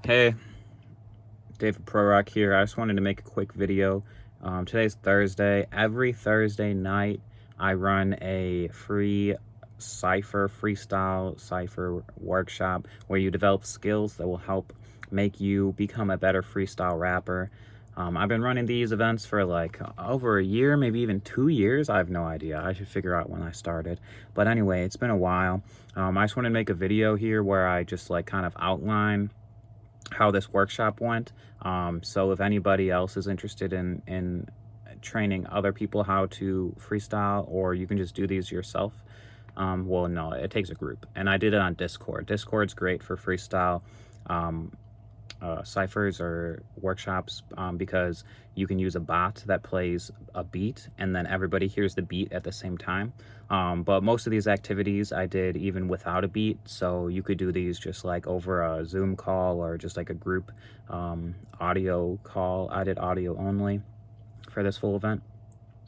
Hey, David Pro Rock here. I just wanted to make a quick video. Today's Thursday. Every Thursday night, I run a free freestyle cypher workshop where you develop skills that will help make you become a better freestyle rapper. I've been running these events for like over a year, maybe even 2 years. I have no idea. I should figure out when I started. But anyway, it's been a while. I just wanted to make a video here where I just like kind of outline how this workshop went. So if anybody else is interested in training other people how to freestyle, or you can just do these yourself. Well, no, it takes a group. And I did it on Discord. Discord's great for freestyle. Ciphers or workshops because you can use a bot that plays a beat and then everybody hears the beat at the same time. But most of these activities I did even without a beat, so you could do these just like over a Zoom call or just like a group audio call. I did audio only for this full event.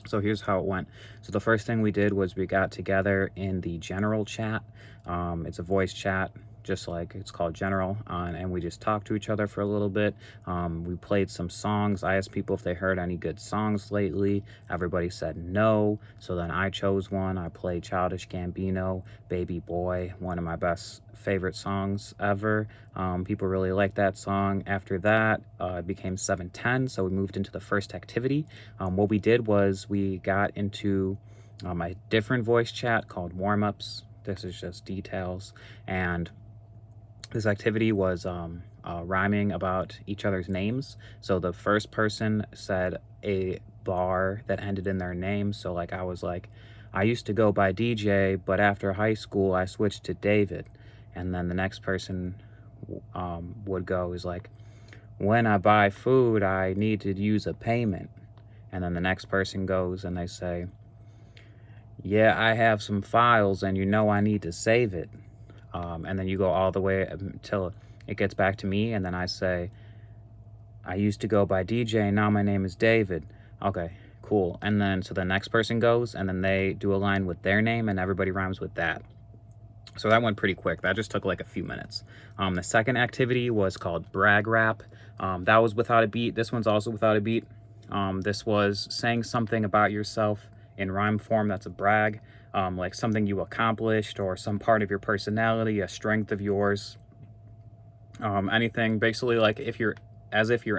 So here's how it went. So the first thing we did was we got together in the general chat. It's a voice chat, just like it's called general, and we just talked to each other for a little bit. We played some songs. I asked people if they heard any good songs lately. Everybody said no, so then I chose one. I played Childish Gambino, Baby Boy, one of my best favorite songs ever. People really liked that song. After that, it became 7:10, so we moved into the first activity. What we did was we got into a different voice chat called warm-ups. This is just details, and this activity was rhyming about each other's names. So the first person said a bar that ended in their name. So like I was like, I used to go by DJ, but after high school I switched to David. And then the next person would go is like, when I buy food I need to use a payment. And then the next person goes and they say, yeah, I have some files and you know I need to save it. And then you go all the way until it gets back to me, and then I say, I used to go by DJ, now my name is David. Okay, cool. And then so the next person goes, and then they do a line with their name, and everybody rhymes with that. So that went pretty quick. That just took like a few minutes. The second activity was called brag rap. That was without a beat. This one's also without a beat. This was saying something about yourself in rhyme form that's a brag, like something you accomplished or some part of your personality, a strength of yours, anything basically like if you're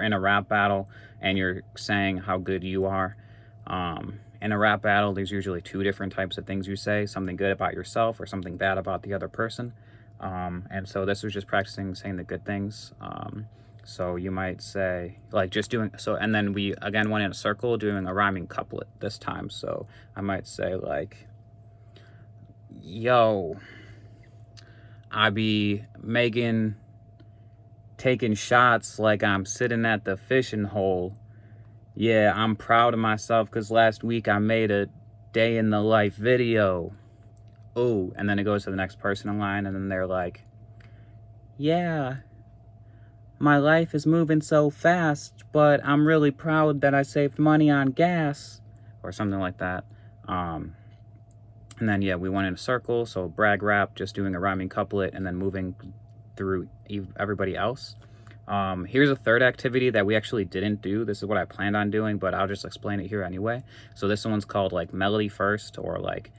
in a rap battle and you're saying how good you are. In a rap battle, there's usually two different types of things you say, something good about yourself or something bad about the other person. And so this was just practicing saying the good things. So you might say, like, just doing so, and then we again went in a circle doing a rhyming couplet this time. So I might say like, yo, I be taking shots like I'm sitting at the fishing hole. Yeah, I'm proud of myself because last week I made a day in the life video. Oh, and then it goes to the next person in line, and then they're like, yeah, my life is moving so fast, but I'm really proud that I saved money on gas, or something like that. And then, yeah, we went in a circle, so brag rap, just doing a rhyming couplet, and then moving through everybody else. Here's a third activity that we actually didn't do. This is what I planned on doing, but I'll just explain it here anyway. So this one's called like melody first, or like,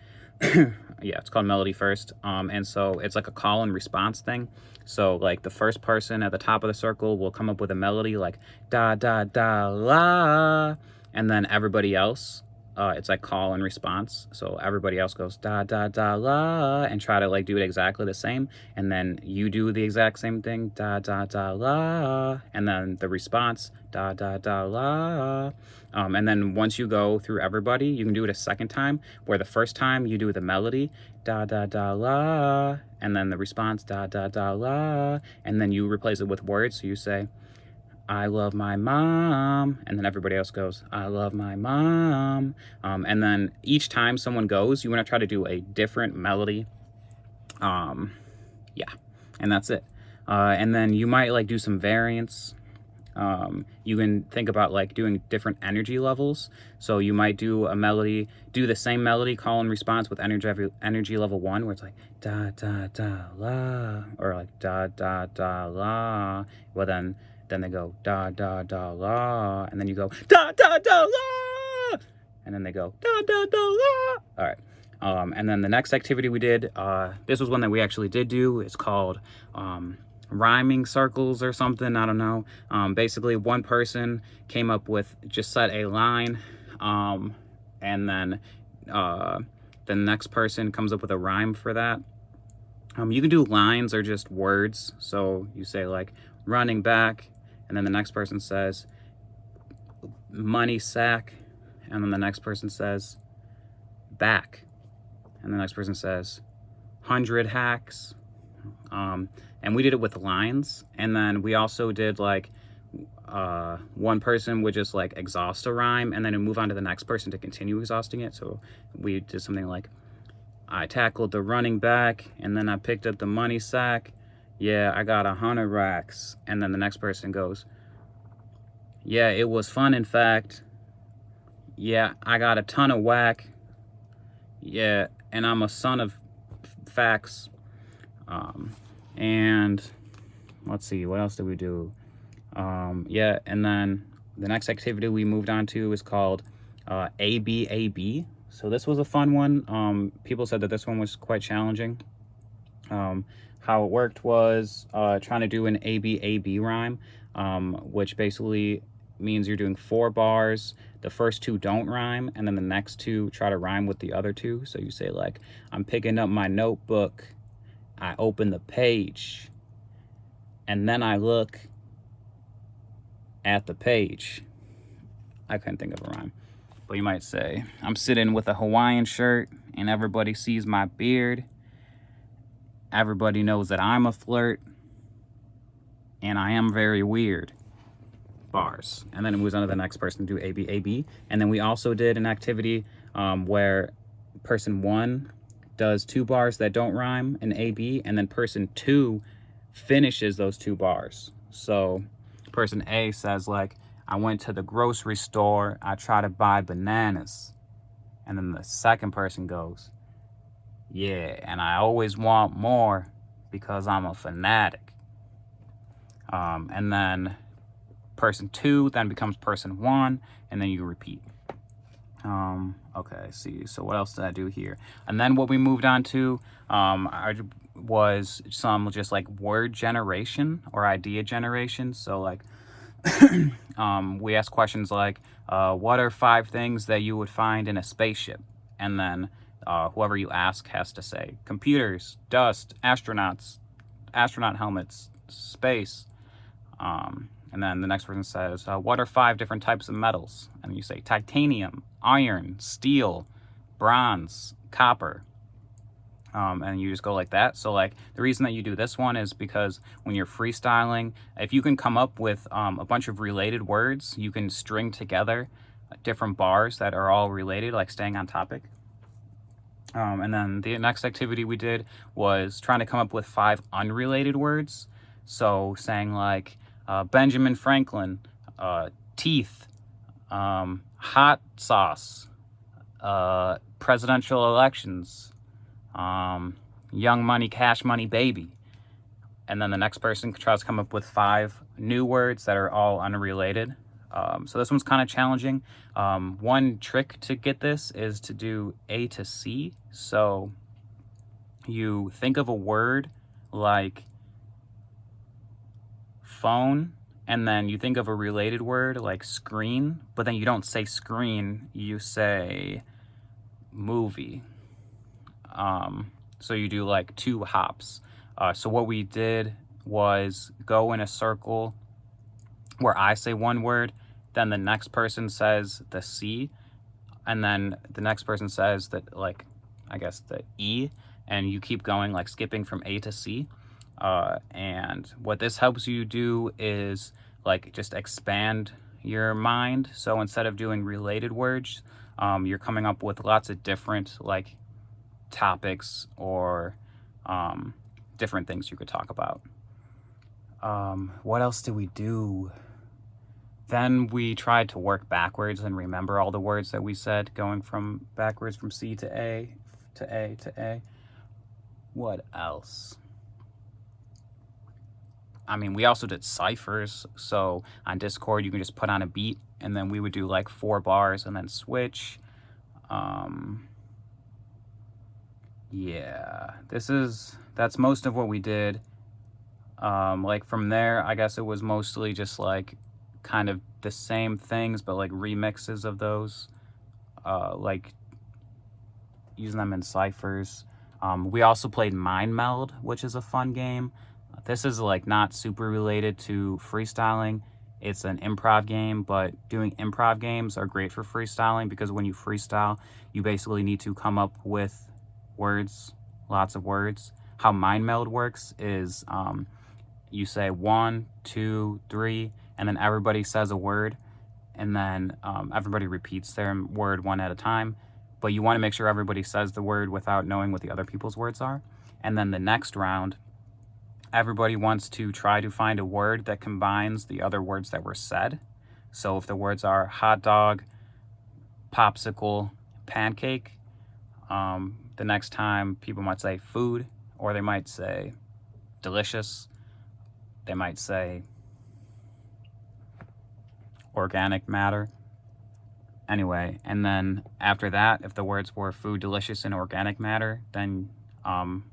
yeah, it's called melody first. And so it's like a call and response thing. So like the first person at the top of the circle will come up with a melody like da da da la, and then everybody else, it's like call and response. So everybody else goes da da da la and try to like do it exactly the same, and then you do the exact same thing, da da da la, and then the response da da da la. And then once you go through everybody, you can do it a second time, where the first time you do the melody da da da la, and then the response da da da la, and then you replace it with words. So you say, I love my mom, and then everybody else goes, I love my mom. And then each time someone goes, you want to try to do a different melody. Yeah, and that's it. And then you might like do some variants. You can think about like doing different energy levels. So you might do a melody, do the same melody, call and response with energy level 1, where it's like da da da la, or like da da da la. Well, then they go da da da la, and then you go da da da la, and then they go da da da la. All right. And then the next activity we did, this was one that we actually did do. It's called rhyming circles or something. I don't know. Basically, one person came up with, just said a line, and then the next person comes up with a rhyme for that. You can do lines or just words. So you say like running back, and then the next person says money sack, and then the next person says back, and the next person says 100 hacks. And we did it with lines, and then we also did like one person would just like exhaust a rhyme and then move on to the next person to continue exhausting it. So we did something like, I tackled the running back, and then I picked up the money sack. Yeah, I got 100 racks. And then the next person goes, yeah, it was fun, in fact. Yeah, I got a ton of whack. Yeah, and I'm a son of facts. And let's see, what else did we do? Yeah, and then the next activity we moved on to is called ABAB. So this was a fun one. People said that this one was quite challenging. How it worked was trying to do an ABAB rhyme, which basically means you're doing 4 bars. The first 2 don't rhyme, and then the next 2 try to rhyme with the other 2. So you say like, I'm picking up my notebook, I open the page, and then I look at the page. I couldn't think of a rhyme. But you might say, I'm sitting with a Hawaiian shirt, and everybody sees my beard. Everybody knows that I'm a flirt, and I am very weird. Bars. And then it moves on to the next person to do ABAB. And then we also did an activity where person 1 does 2 bars that don't rhyme in AB, and then person 2 finishes those 2 bars. So person A says like, I went to the grocery store, I tried to buy bananas. And then the second person goes, yeah, and I always want more because I'm a fanatic. And then person 2 then becomes person 1, and then you repeat. Okay, see, so what else did I do here? And then what we moved on to was some just like word generation or idea generation. So like we asked questions like, what are 5 things that you would find in a spaceship? And then whoever you ask has to say computers, dust, astronauts, astronaut helmets, space. And then the next person says, what are 5 different types of metals? And you say titanium, iron, steel, bronze, copper. And you just go like that. So like the reason that you do this one is because when you're freestyling, if you can come up with a bunch of related words, you can string together different bars that are all related, like staying on topic. And then the next activity we did was trying to come up with 5 unrelated words. So saying like Benjamin Franklin, teeth, hot sauce, presidential elections, young money, cash money, baby. And then the next person tries to come up with 5 new words that are all unrelated. So this one's kind of challenging. One trick to get this is to do A to C. So you think of a word like phone, and then you think of a related word like screen, but then you don't say screen, you say movie. So you do like 2 hops. So what we did was go in a circle where I say one word, then the next person says the C, and then the next person says that, like, I guess the E, and you keep going, like skipping from A to C. And what this helps you do is like just expand your mind. So instead of doing related words, you're coming up with lots of different like topics or different things you could talk about. What else did we do? Then we tried to work backwards and remember all the words that we said, going from backwards from C to A to A to A. What else? I mean, we also did ciphers. So on Discord, you can just put on a beat, and then we would do like 4 bars and then switch. Yeah, that's most of what we did. Like from there, I guess it was mostly just like kind of the same things, but like remixes of those, like using them in ciphers. We also played Mind Meld, which is a fun game. This is like not super related to freestyling. It's an improv game, but doing improv games are great for freestyling because when you freestyle, you basically need to come up with words, lots of words. How Mind Meld works is you say 1, 2, 3, and then everybody says a word, and then everybody repeats their word one at a time. But you want to make sure everybody says the word without knowing what the other people's words are. And then the next round, everybody wants to try to find a word that combines the other words that were said. So if the words are hot dog, popsicle, pancake, the next time people might say food, or they might say delicious. They might say organic matter. Anyway, and then after that, if the words were food, delicious, and organic matter, then you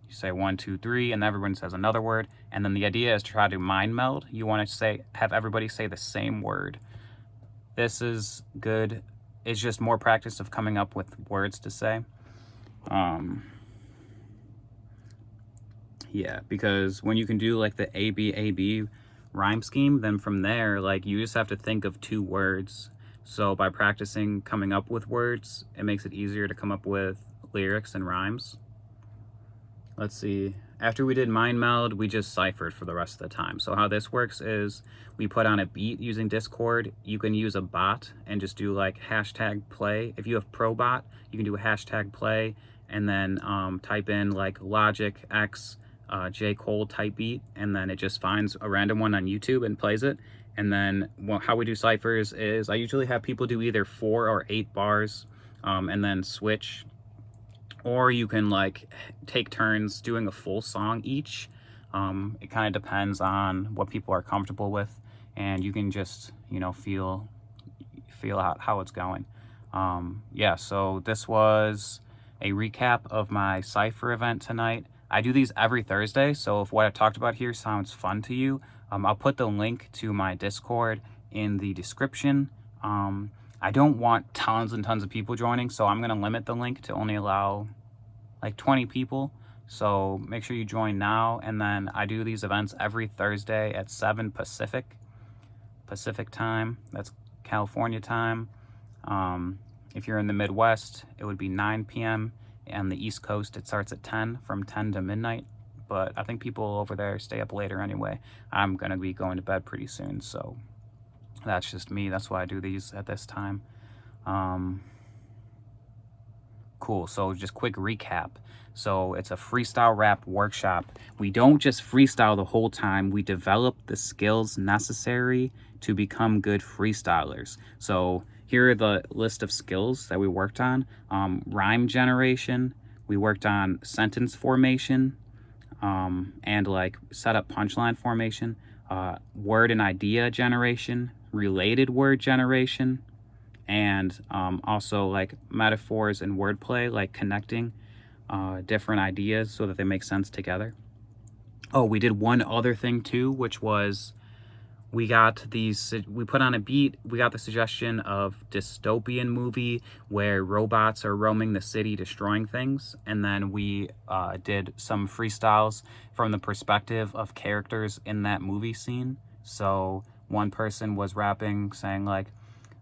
say 1, 2, 3, and everyone says another word. And then the idea is to try to mind meld. You want to have everybody say the same word. This is good. It's just more practice of coming up with words to say. Yeah, because when you can do like the ABAB rhyme scheme, then from there, like you just have to think of 2 words. So by practicing coming up with words, it makes it easier to come up with lyrics and rhymes. Let's see. After we did Mind Meld, we just ciphered for the rest of the time. So how this works is we put on a beat using Discord. You can use a bot and just do like #play. If you have ProBot, you can do a #play and then type in like Logic X J. Cole type beat, and then it just finds a random one on YouTube and plays it. And then how we do ciphers is I usually have people do either 4 or 8 bars and then switch. Or you can like take turns doing a full song each. It kind of depends on what people are comfortable with, and you can just, you know, feel out how it's going. Yeah, so this was a recap of my cypher event tonight. I do these every Thursday, so if what I talked about here sounds fun to you, I'll put the link to my Discord in the description. I don't want tons and tons of people joining, so I'm going to limit the link to only allow like 20 people. So make sure you join now, and then I do these events every Thursday at 7 Pacific time. That's California time. If you're in the Midwest, it would be 9 p.m. On the East Coast, it starts at 10, from 10 to midnight. But I think people over there stay up later anyway. I'm going to be going to bed pretty soon, so that's just me. That's why I do these at this time. Cool, so just quick recap. So it's a freestyle rap workshop. We don't just freestyle the whole time. We develop the skills necessary to become good freestylers. So here are the list of skills that we worked on. Rhyme generation. We worked on sentence formation and like set up punchline formation. Word and idea generation. Related word generation. And also like metaphors and wordplay, like connecting different ideas so that they make sense together. Oh, we did one other thing too, which was we put on a beat. We got the suggestion of dystopian movie where robots are roaming the city destroying things, and then we did some freestyles from the perspective of characters in that movie scene. So one person was rapping saying like,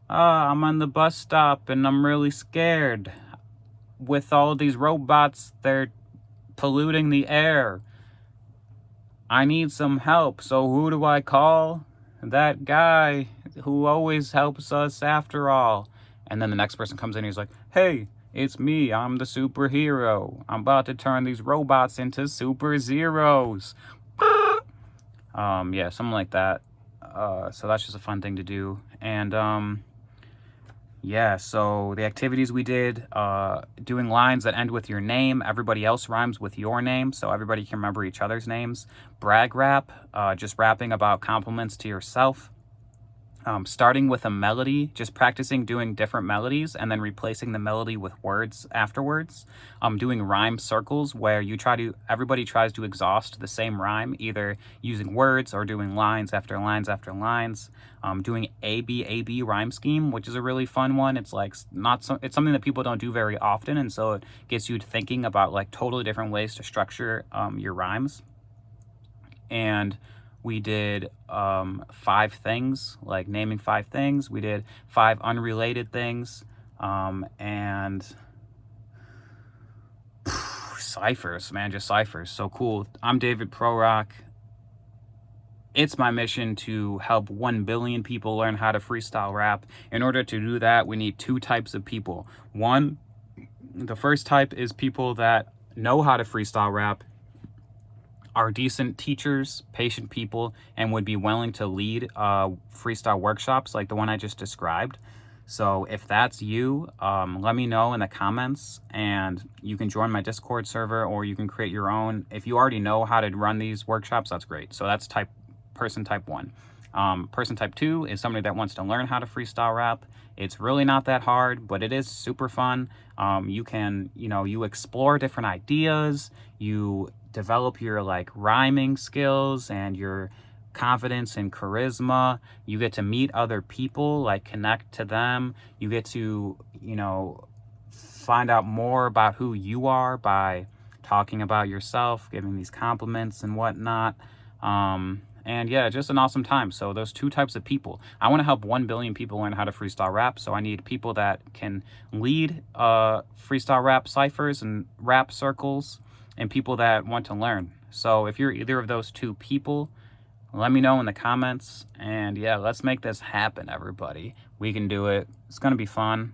I'm on the bus stop and I'm really scared. With all these robots, they're polluting the air. I need some help, so who do I call? That guy who always helps us after all. And then the next person comes in and he's like, hey, it's me, I'm the superhero. I'm about to turn these robots into super zeros. Yeah, something like that. So that's just a fun thing to do. And yeah, so the activities we did, doing lines that end with your name. Everybody else rhymes with your name, so everybody can remember each other's names. Brag rap, just rapping about compliments to yourself. Starting with a melody, just practicing doing different melodies and then replacing the melody with words afterwards. Doing rhyme circles where everybody tries to exhaust the same rhyme, either using words or doing lines after lines after lines. Doing A-B rhyme scheme, which is a really fun one. It's like it's something that people don't do very often, and so it gets you thinking about like totally different ways to structure your rhymes. And we did 5 things, like naming 5 things. We did 5 unrelated things, and ciphers, man, just ciphers. So cool. I'm David Pro Rock. It's my mission to help 1 billion people learn how to freestyle rap. In order to do that, we need 2 types of people. The first type is people that know how to freestyle rap, are decent teachers, patient people, and would be willing to lead freestyle workshops like the one I just described. So if that's you, let me know in the comments, and you can join my Discord server, or you can create your own. If you already know how to run these workshops, that's great. So that's person type 1. Person type 2 is somebody that wants to learn how to freestyle rap. It's really not that hard, but it is super fun. You explore different ideas, you develop your like rhyming skills and your confidence and charisma. You get to meet other people, like connect to them. You get to, find out more about who you are by talking about yourself, giving these compliments and whatnot. And yeah, just an awesome time. So those 2 types of people. I want to help 1 billion people learn how to freestyle rap. So I need people that can lead freestyle rap ciphers and rap circles, and people that want to learn. So if you're either of those 2 people, let me know in the comments. And yeah, let's make this happen, everybody. We can do it. It's going to be fun.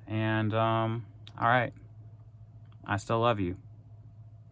And all right. I still love you.